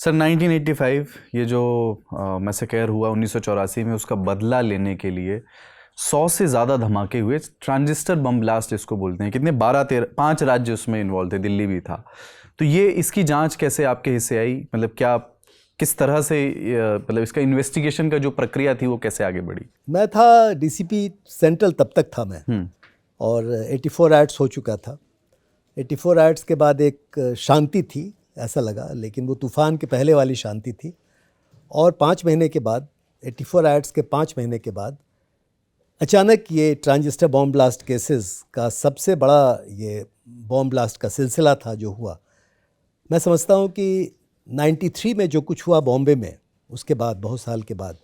Sir 1985 ये जो massacre हुआ 1984 में, उसका बदला लेने के लिए 100 से ज़्यादा धमाके हुए। ट्रांजिस्टर बम ब्लास्ट इसको बोलते हैं। कितने 5 राज्य उसमें इन्वॉल्व थे, दिल्ली भी था। तो ये इसकी जांच कैसे आपके हिस्से आई? मतलब क्या, किस तरह से मतलब इसका इन्वेस्टिगेशन का जो प्रक्रिया थी वो कैसे आगे बढ़ी? मैं था डीसीपी सेंट्रल, तब तक था मैं, और 84 एक्ट्स हो चुका था। 84 एक्ट्स के बाद एक शांति थी ऐसा लगा, लेकिन वो तूफ़ान के पहले वाली शांति थी। और 5 महीने के बाद, 84 एक्ट्स के 5 महीने के बाद अचानक ये ट्रांजिस्टर बॉम्ब ब्लास्ट केसेस का सबसे बड़ा ये बॉम्ब ब्लास्ट का सिलसिला था जो हुआ। मैं समझता हूँ कि 93 में जो कुछ हुआ बॉम्बे में, उसके बाद बहुत साल के बाद,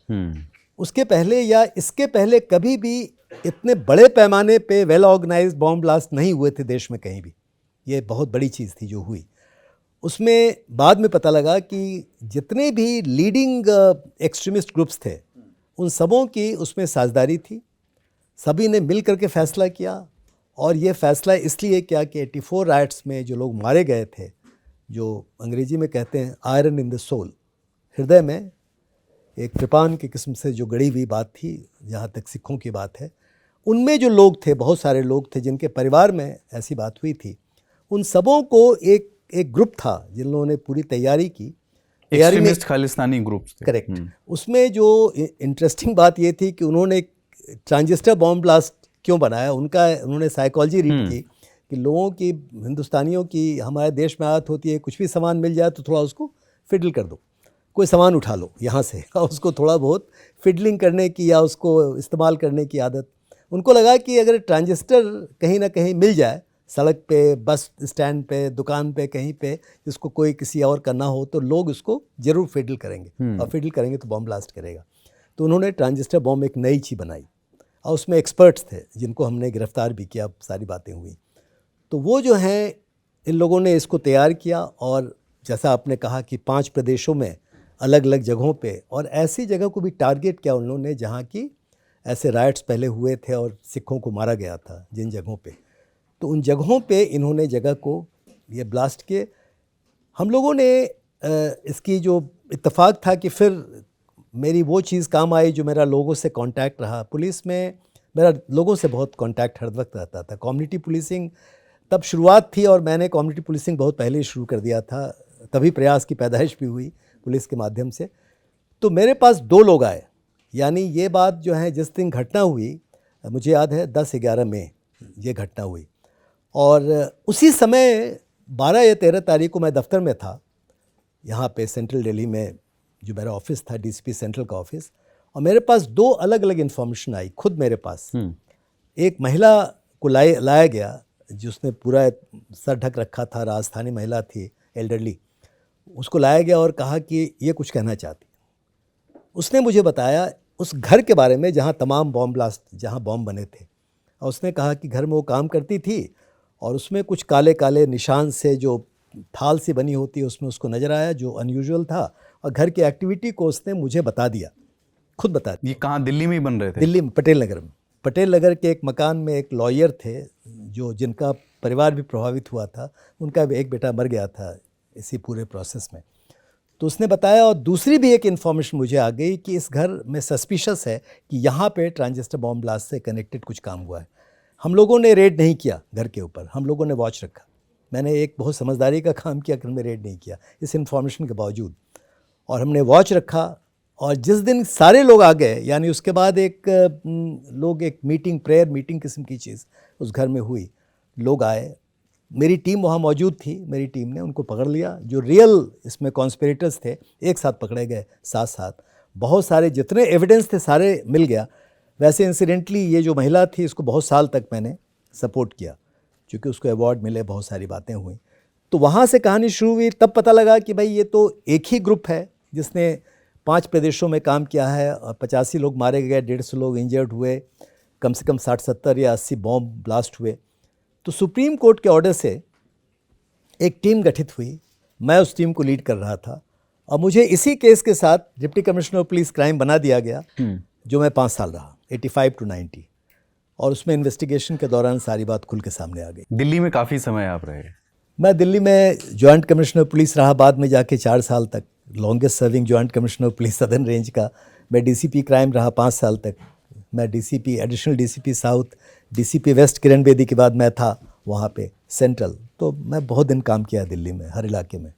उसके पहले या इसके पहले कभी भी इतने बड़े पैमाने पे वेल ऑर्गेनाइज्ड बॉम्ब ब्लास्ट नहीं हुए थे देश में कहीं भी। ये बहुत बड़ी चीज़ थी जो हुई। उसमें बाद में पता लगा कि जितने भी लीडिंग एक्सट्रीमिस्ट ग्रुप्स थे, उन सबों की उसमें साझेदारी थी। सभी ने मिल करके फैसला किया, और ये फैसला इसलिए किया कि 84 राइट्स में जो लोग मारे गए थे, जो अंग्रेजी में कहते हैं आयरन इन द सोल, हृदय में एक कृपान की किस्म से जो गड़ी हुई बात थी, जहाँ तक सिखों की बात है, उनमें जो लोग थे, बहुत सारे लोग थे जिनके परिवार में ऐसी बात हुई थी, उन सबों को एक ग्रुप था जिन लोगों ने पूरी तैयारी की। तैयारी में खालिस्तानी ग्रुप थे। करेक्ट। उसमें जो इंटरेस्टिंग बात ये थी कि उन्होंने ट्रांजिस्टर बॉम्ब ब्लास्ट क्यों बनाया, उन्होंने साइकोलॉजी रीड की कि लोगों की, हिंदुस्तानियों की, हमारे देश में आदत होती है कुछ भी सामान मिल जाए तो थोड़ा उसको फिडल कर दो, कोई सामान उठा लो यहाँ से, और उसको थोड़ा बहुत फिडलिंग करने की या उसको इस्तेमाल करने की आदत। उनको लगा कि अगर ट्रांजिस्टर कहीं ना कहीं मिल जाए, सड़क पे, बस स्टैंड पे, दुकान पे, कहीं पे, जिसको कोई किसी और करना हो, तो लोग उसको ज़रूर फिडल करेंगे, और फिडल करेंगे तो बॉम्ब ब्लास्ट करेगा। तो उन्होंने ट्रांजिस्टर बॉम्ब एक नई चीज़ बनाई, और उसमें एक्सपर्ट्स थे जिनको हमने गिरफ्तार भी किया, सारी बातें हुई। तो वो जो हैं, इन लोगों ने इसको तैयार किया, और जैसा आपने कहा कि 5 प्रदेशों में अलग अलग जगहों पे, और ऐसी जगह को भी टारगेट किया उन लोगों ने जहाँ की ऐसे राइट्स पहले हुए थे और सिखों को मारा गया था जिन जगहों पे। तो उन जगहों पे इन्होंने जगह को ये ब्लास्ट किए। हम लोगों ने इसकी जो इत्तेफाक था कि फिर मेरी वो चीज़ काम आई जो मेरा लोगों से कांटेक्ट रहा। पुलिस में मेरा लोगों से बहुत कांटेक्ट हर वक्त रहता था। कम्युनिटी पुलिसिंग तब शुरुआत थी, और मैंने कम्युनिटी पुलिसिंग बहुत पहले शुरू कर दिया था, तभी प्रयास की पैदाइश भी हुई पुलिस के माध्यम से। तो मेरे पास 2 लोग आए, यानी ये बात जो है जिस दिन घटना हुई, मुझे याद है 10-11 में ये घटना हुई, और उसी समय 12 या 13 तारीख को मैं दफ्तर में था यहाँ पे सेंट्रल दिल्ली में, जो मेरा ऑफिस था डीसीपी सेंट्रल का ऑफिस, और मेरे पास 2 अलग अलग इन्फॉर्मेशन आई खुद मेरे पास। एक महिला को लाया गया जिसने पूरा सर ढक रखा था, राजस्थानी महिला थी, एल्डरली। उसको लाया गया और कहा कि ये कुछ कहना चाहती। उसने मुझे बताया उस घर के बारे में जहाँ तमाम बॉम्ब ब्लास्ट, जहाँ बॉम्ब बने थे, और उसने कहा कि घर में वो काम करती थी, और उसमें कुछ काले काले निशान से जो थाल सी बनी होती है उसमें उसको नज़र आया, जो अनयूजुअल था, और घर की एक्टिविटी को उसने मुझे बता दिया, खुद बता दिया। ये कहाँ, दिल्ली में ही बन रहे थे? दिल्ली में, पटेल नगर में। पटेल नगर के एक मकान में एक लॉयर थे जो, जिनका परिवार भी प्रभावित हुआ था, उनका भी एक बेटा मर गया था इसी पूरे प्रोसेस में। तो उसने बताया, और दूसरी भी एक इन्फॉर्मेशन मुझे आ गई कि इस घर में सस्पिशस है कि यहाँ पे ट्रांजिस्टर बॉम्ब ब्लास्ट से कनेक्टेड कुछ काम हुआ है। हम लोगों ने रेड नहीं किया घर के ऊपर, हम लोगों ने वॉच रखा। मैंने एक बहुत समझदारी का काम किया कि हमने रेड नहीं किया इस इन्फॉर्मेशन के बावजूद, और हमने वॉच रखा। और जिस दिन सारे लोग आ गए, यानी उसके बाद एक मीटिंग, प्रेयर मीटिंग किस्म की चीज़ उस घर में हुई। लोग आए, मेरी टीम वहाँ मौजूद थी, मेरी टीम ने उनको पकड़ लिया। जो रियल इसमें कॉन्स्पिरेटर्स थे एक साथ पकड़े गए, साथ साथ बहुत सारे जितने एविडेंस थे सारे मिल गया। वैसे इंसिडेंटली ये जो महिला थी, इसको बहुत साल तक मैंने सपोर्ट किया, क्योंकि उसको अवार्ड मिले, बहुत सारी बातें हुई। तो वहाँ से कहानी शुरू हुई। तब पता लगा कि भाई ये तो एक ही ग्रुप है जिसने 5 प्रदेशों में काम किया है, और 85 लोग मारे गए, 150 लोग इंजर्ड हुए, कम से कम 60-70 या 80 बॉम्ब ब्लास्ट हुए। तो सुप्रीम कोर्ट के ऑर्डर से एक टीम गठित हुई, मैं उस टीम को लीड कर रहा था, और मुझे इसी केस के साथ deputy commissioner of police crime बना दिया गया, जो मैं 5 साल रहा, 85 to 90, और उसमें इन्वेस्टिगेशन के दौरान सारी बात खुल के सामने आ गई। दिल्ली में काफ़ी समय आप रहे? मैं दिल्ली में जॉइंट कमिश्नर पुलिस रहा, बाद में जाके 4 साल तक longest serving joint commissioner police southern range का। मैं डीसीपी क्राइम रहा 5 साल तक। मैं DCP additional DCP south, DCP west Kiran Bedi के बाद मैं था वहाँ पे सेंट्रल। तो मैं बहुत दिन काम किया दिल्ली में, हर इलाके में।